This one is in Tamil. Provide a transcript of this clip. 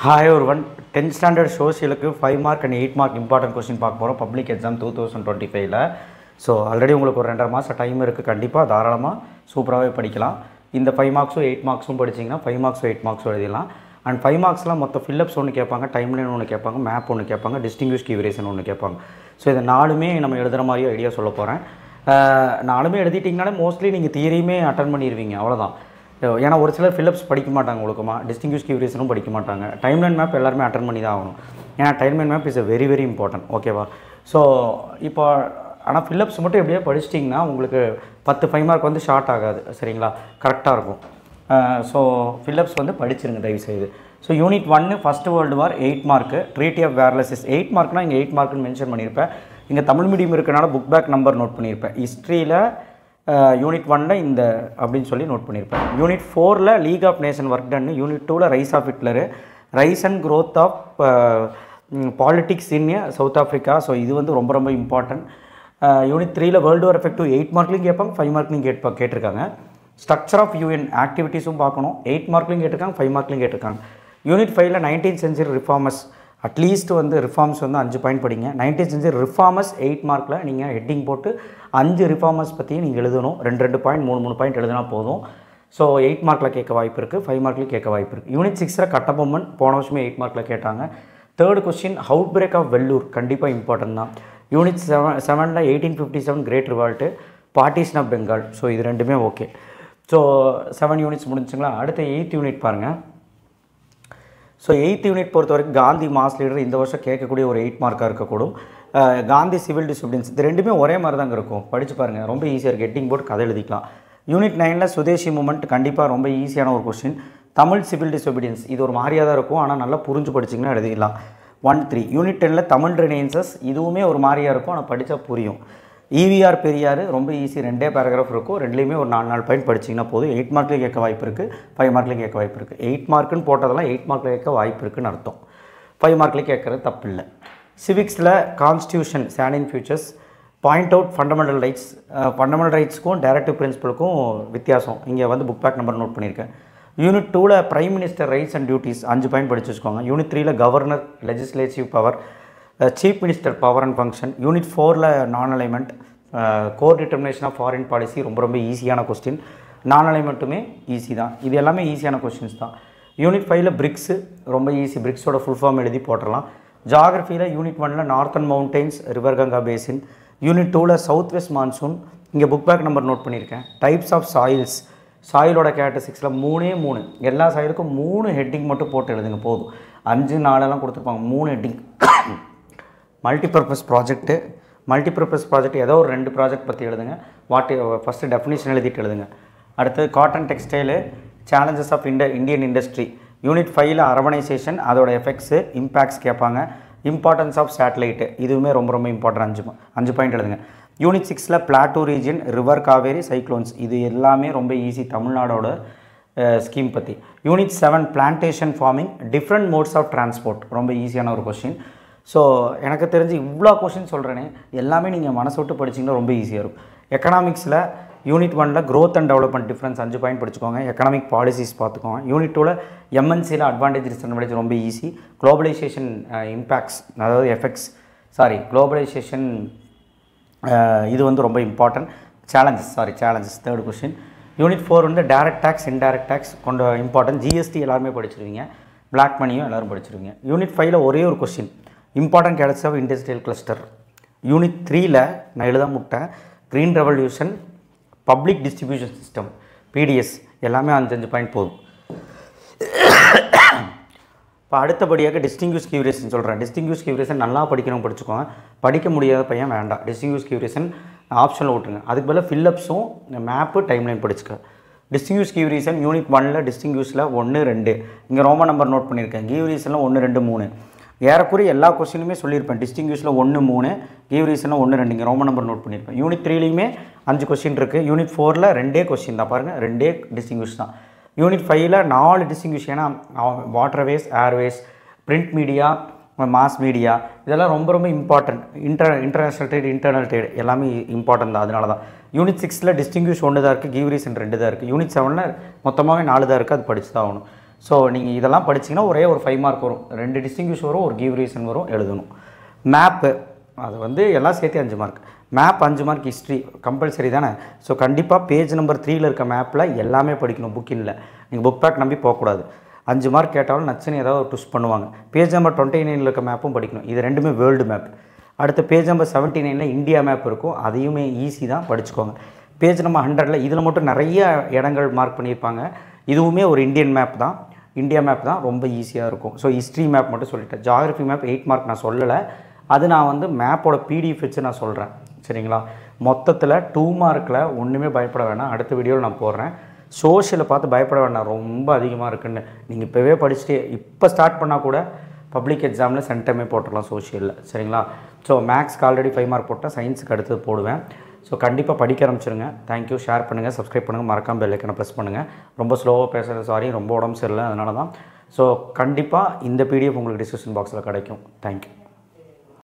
Hi everyone, 10th standard social 5 mark and 8 mark important question பார்க்க போகிறோம் பப்ளிக் எக்ஸாம் 2025ல. ஸோ ஆல்ரெடி உங்களுக்கு ஒரு 2.5 மாதம் டைம் இருக்குது. கண்டிப்பாக தாராளமாக சூப்பராகவே படிக்கலாம். இந்த 5 மார்க்ஸும் 8 மார்க்ஸும் படிச்சிங்கன்னா 5 மார்க்ஸும் 8 மார்க்ஸும் எழுதிடலாம். அண்ட் 5 மார்க்ஸ்லாம் மொத்தம் ஃபில்லப்ஸ் ஒன்று கேட்பாங்க, டைம்லைன் ஒன்று கேட்பாங்க, மேப் ஒன்று கேட்பாங்க, டிஸ்டிங்விஷ் கீவரேஷன் ஒன்று கேட்பாங்க. ஸோ இதை நாலுமே நம்ம எழுதுகிற மாதிரி ஐடியா சொல்ல போகிறேன். நாலுமே எழுதிட்டிங்கனாலே மோஸ்ட்லி நீங்கள் தியரியுமே அட்டன் பண்ணிடுவீங்க, அவ்வளோதான். ஏன்னா ஒரு சிலர் ஃபில்லப்ஸ் படிக்க மாட்டாங்க, ஒழுக்கமாக டிஸ்டிங்விஷ் கீவரேஷனும் படிக்க மாட்டாங்க. டைம்லைன் மேப் எல்லாருமே அட்டன் பண்ணி தான் ஆகணும். ஏன்னா timeline map is very very important, ஓகேவா? ஸோ இப்போ ஆனால் ஃபில்லப்ஸ் மட்டும் எப்படியோ படிச்சிட்டிங்கன்னா உங்களுக்கு 10 5 மார்க் வந்து ஷார்ட் ஆகாது, சரிங்களா? கரெக்டாக இருக்கும். ஸோ ஃபில்லப்ஸ் வந்து படிச்சிருங்க தயவுசெய்து. So unit 1 first world war 8 mark, treaty of Versailles 8 மார்க்னால் இங்கே 8 மார்க்குன்னு மென்ஷன் பண்ணியிருப்பேன். இங்கே தமிழ் மீடியம் இருக்கனால புக் பேக் நம்பர் நோட் பண்ணியிருப்பேன். ஹிஸ்ட்ரியில் யூனிட் 1ல் இந்த அப்படின்னு சொல்லி நோட் பண்ணியிருப்பேன். யூனிட் 4ல் league of nation work done, unit 2ல் rise of Hitler, rise and growth of politics in South Africa. So இது வந்து ரொம்ப ரொம்ப இம்பார்ட்டன்ட். யூனிட் 3ல் வேர்ல்டு வார் எஃபெக்ட் 8 மார்க்லையும் கேட்பாங்க, 5 மார்க்லையும் கேட்டிருக்காங்க. ஸ்ட்ரக்சர் ஆஃப் யூஎன் ஆக்டிவிட்டீஸும் பார்க்கணும், 8 மார்க்லையும் கேட்டிருக்காங்க, 5 மார்க்லையும் கேட்டிருக்காங்க. யூனிட் 5ல் 19th century ரிஃபார்மர்ஸ், அட்லீஸ்ட் வந்து ரிஃபார்ம்ஸ் வந்து 5 பாயிண்ட் படிங்க. 19th century ரிஃபார்மர்ஸ் 8 மார்க்கில் நீங்கள் ஹெட்டிங் போட்டு 5 ரிஃபார்மர்ஸ் பற்றியும் நீங்கள் எழுதணும். 2 பாயிண்ட் 3 பாயிண்ட் எழுதினா போதும். ஸோ 8 மார்க்கில் கேட்க வாய்ப்பு இருக்குது, 5 மார்க்லையும் கேட்க வாய்ப்பு இருக்குது. யூனிட் 6ல் கட்டபொம்மன் போன வருஷமே 8 மார்க்கில் கேட்டாங்க. Third question outbreak of Vellore, கண்டிப்பாக இம்பார்ட்டன்ட் தான். யூனிட் 7ல் 1857 great revolt, partition of Bengal. So இது ரெண்டுமே ஓகே. So 7 units முடிஞ்சுங்களா? அடுத்த 8th யூனிட் பாருங்கள். ஸோ 8th யூனிட் பொறுத்த வரைக்கும் காந்தி மாஸ் லீடர் இந்த வருஷம் கேட்கக்கூடிய ஒரு 8 மார்க்காக இருக்கக்கூடும். காந்தி சிவில் டிசிப்ளின்ஸ், இது ரெண்டுமே ஒரே மாதிரி தாங்க இருக்கும், படித்து பாருங்கள், ரொம்ப ஈஸியாக இருக்குது. ஹெட்டிங் போட்டு கதை எழுதிக்கலாம். யூனிட் 9ல் சுதேசி மூமெண்ட், கண்டிப்பாக ரொம்ப ஈஸியான ஒரு கொஸ்டின். தமிழ் சிவில் டிசோபீடியன்ஸ், இது ஒரு மாதிரியாக தான் இருக்கும், ஆனால் நல்லா புரிஞ்சு படிச்சிங்கன்னா எழுதிக்கலாம். 1-3. யூனிட் 10ல் தமிழ் ரினைன்சஸ், இதுவுமே ஒரு மாதிரியாக இருக்கும், ஆனால் படித்தா புரியும். ஈவிஆர் பெரியார், ரொம்ப ஈஸி, 2 பேராகிராஃப் இருக்கும், ரெண்டுலேயுமே ஒரு 4 பாயிண்ட் படிச்சிங்கன்னா போதும். 8 மார்க்லேயும் கேட்க வாய்ப்பு இருக்குது, 5 மார்க்லேயும் கேட்க வாய்ப்பு இருக்குது. 8 மார்க்குன்னு போட்டதெல்லாம் 8 மார்க்கில் கேட்க வாய்ப்பு இருக்குதுன்னு அர்த்தம். 5 மார்க்லேயும் கேட்குறது தப்பு இல்லை. சிவிக்ஸில் constitution standing features, point out fundamental rights. Fundamental ரைட்ஸ்க்கும் டைரக்டிவ் பிரின்சிபலுக்கும் வித்தியாசம், இங்கே வந்து புக் பேக் நம்பர் நோட் பண்ணியிருக்கேன். யூனிட் 2ல் prime minister rights and duties 5 point படிச்சு வச்சுக்கோங்க. யூனிட் 3ல் governor, legislative power, chief minister power and function. Unit 4ல் non alignment, core determination of foreign policy, ரொம்ப ரொம்ப ஈஸியான கொஸ்டின். நான் அலைன்மெண்ட்டுமே ஈஸி தான், இது எல்லாமே ஈஸியான கொஸ்டின்ஸ் தான். யூனிட் 5ல் பிரிக்ஸு, ரொம்ப ஈஸி, பிரிக்ஸோட ஃபுல் ஃபார்ம் எழுதி போட்டுடலாம். ஜாகிரஃபியில் யூனிட் 1ல் northern mountains, river Ganga basin. Unit 2ல் சவுத் வெஸ்ட் மான்சூன், இங்கே புக் பேக் நம்பர் நோட் பண்ணியிருக்கேன். டைப்ஸ் ஆஃப் சாயில்ஸ், சாயிலோட கேரக்டரிஸ்டிக்ஸில் 3 எல்லா சாயிலுக்கும் 3 ஹெட்டிங் மட்டும் போட்டு எழுதுங்க போதும். 5 4 கொடுத்துருப்பாங்க, 3 heading. Multipurpose project, multipurpose project ஏதோ ஒரு 2 ப்ராஜெக்ட் பற்றி எழுதுங்க. ஃபஸ்ட்டு டெஃபினிஷன் எழுதிட்டு எழுதுங்க. அடுத்து cotton textile, challenges of Indian industry. Unit 5ல் அர்பனைசேஷன், அதோட எஃபெக்ட்ஸு, இம்பேக்ட்ஸ் கேட்பாங்க. இம்பார்ட்டன்ஸ் ஆஃப் சேட்டலைட்டு, இதுவுமே ரொம்ப ரொம்ப இம்பார்ட்டன்ட், 5 பாயிண்ட் எழுதுங்க. யூனிட் 6ல் plateau region, river Kaveri, cyclones, இது எல்லாமே ரொம்ப ஈஸி, தமிழ்நாடோட ஸ்கீம் பற்றி. Unit 7 plantation farming, different modes of transport, ரொம்ப ஈஸியான ஒரு கொஸ்டின். ஸோ எனக்கு தெரிஞ்சு இவ்வளோ கொஸ்டின் சொல்கிறேனே, எல்லாமே நீங்கள் மனசு விட்டு படிச்சிங்கன்னா ரொம்ப ஈஸியாக இருக்கும். எக்கனாமிக்ஸில் யூனிட் 1ல் growth and development difference 5 point படிச்சுக்கோங்க. எக்கனாமிக் பாலிசிஸ் பார்த்துக்கோங்க. யூனிட் 2ல் எம்என்சியில் அட்வான்டேஜ் டிஸ்அட்வான்டேஜ், ரொம்ப ஈஸி. குளோபலைசேஷன் இம்பேக்ட்ஸ், அதாவது எஃபெக்ட்ஸ், குளோபலைசேஷன், இது வந்து ரொம்ப important. Challenges third question. Unit 4 வந்து டைரக்ட் டேக்ஸ், இன்டைரக்ட் டேக்ஸ் கொண்ட இம்பார்ட்டன்ட். ஜிஎஸ்டி எல்லாருமே படிச்சிருவீங்க, பிளாக் மணியும் எல்லோரும் படிச்சிருவீங்க. யூனிட் 5ல் ஒரே ஒரு question, important characters of industrial cluster. Unit 3ல் நான் எழுத முட்டேன், green revolution, public distribution system, PDS, எல்லாமே 5 பாயிண்ட் போதும். இப்போ அடுத்தபடியாக டிஸ்டிங்விஷ் கீவரேஷன் சொல்கிறேன். டிஸ்டிங்விஷ் கீவரேஷன் நல்லா படிச்சுக்கோங்க. படிக்க முடியாத பையன் வேண்டாம், டிஸ்டிங்விஷ் கீவரேஷன் ஆப்ஷனில் விட்டுருங்க. அதுக்கு பதிலாக ஃபில்லப்ஸும் மேப்பு டைம்லைன் படிச்சுக்க. டிஸ்டிங்விஷ் கீவரேஷன் யூனிட் 1ல் டிஸ்டிங்விஷில் 1 2, இங்கே ரோமன் நம்பர் நோட் பண்ணியிருக்கேன். கீவரேஷனில் 1 2 3, ஏறக்குறைய எல்லா கொஸ்டினுமே சொல்லியிருப்பேன். டிஸ்டிங்விஷில் 1 3, கீவரேஷனில் 1 2, இங்கே ரோமன் நம்பர் நோட் பண்ணியிருப்பேன். யூனிட் 3லையுமே 5 கொஸ்டின் இருக்குது. யூனிட் 4ல் 2 கொஸ்டின் தான், பாருங்கள், 2 டிஸ்டிங்விஷ் தான். யூனிட் 5ல் 4 டிஸ்டிங்விஷ், ஏன்னா waterways, Airways, print media, mass media, இதெல்லாம் ரொம்ப ரொம்ப important. International trade, internal trade எல்லாமே இம்பார்ட்டன்ட் தான், அதனால தான். யூனிட் 6ல் டிஸ்டிங்விஷ் 1 தான் இருக்குது, கீவரேஷன் 2 தான் இருக்குது. யூனிட் 7ல் மொத்தமாகவே 4 தான் இருக்குது, அது படித்து தான் ஆகணும். ஸோ நீங்கள் இதெல்லாம் படிச்சிங்கன்னா ஒரே ஒரு 5 மார்க் வரும், 2 டிஸ்டிங்விஷ் வரும், ஒரு கிவ் ரீசன் வரும், எழுதணும். மேப்பு அது வந்து எல்லாம் சேர்த்து 5 mark. Map 5 mark, history compulsory தானே. ஸோ கண்டிப்பாக பேஜ் நம்பர் 3ல் இருக்க மேப்பில் எல்லாமே படிக்கணும், புக்கின்ல. நீங்கள் புக் பேக் நம்பி போகக்கூடாது. 5 மார்க் கேட்டாலும் நச்சுன்னு ஏதாவது ஒரு ட்விஸ்ட் பண்ணுவாங்க. பேஜ் நம்பர் 29ல் இருக்க மேப்பும் படிக்கணும். இது ரெண்டுமே வேர்ல்டு மேப். அடுத்த பேஜ் நம்பர் 79ல் இந்தியா மேப் இருக்கும், அதையுமே ஈஸி தான், படிச்சுக்கோங்க. பேஜ் நம்பர் 100ல் இதில் மட்டும் நிறைய இடங்கள் மார்க் பண்ணியிருப்பாங்க. இதுவுமே ஒரு இந்தியன் மேப் தான், இந்தியா மேப் தான், ரொம்ப ஈஸியாக இருக்கும். ஸோ ஹிஸ்ட்ரி மேப் மட்டும் சொல்லிட்டேன். ஜாகிரஃபி மேப் 8 மார்க் நான் சொல்லலை, அது நான் வந்து மேப்போட பிடிஎஃப் வச்சு நான் சொல்கிறேன், சரிங்களா. மொத்தத்தில் 2 மார்க்கில் ஒன்றுமே பயப்பட வேணாம், அடுத்த வீடியோவில் நான் போடுறேன். சோஷியலை பார்த்து பயப்பட வேண்டாம், ரொம்ப அதிகமாக இருக்குன்னு. நீங்கள் இப்போவே படிச்சுட்டு இப்போ ஸ்டார்ட் பண்ணால் கூட பப்ளிக் எக்ஸாமில் சென்டமே போட்டுடலாம் சோஷியலில், சரிங்களா. ஸோ மேக்ஸ்க்கு ஆல்ரெடி 5 மார்க் போட்டால் சயின்ஸுக்கு அடுத்தது போடுவேன். ஸோ கண்டிப்பாக படிக்க ஆரம்பிச்சிருங்க. தேங்க்யூ. ஷேர் பண்ணுங்கள், சப்ஸ்கிரைப் பண்ணுங்கள், மறக்காம பெல் ஐக்கனை ப்ரெஸ் பண்ணுங்கள். ரொம்ப ஸ்லோவாக பேசுகிறது, சாரி, ரொம்ப உடம்பு சரியில்லை, அதனால தான். ஸோ கண்டிப்பாக இந்த பிடிஎஃப் உங்களுக்கு டிஸ்கிரிப்ஷன் பாக்ஸில் கிடைக்கும். தேங்க்யூ.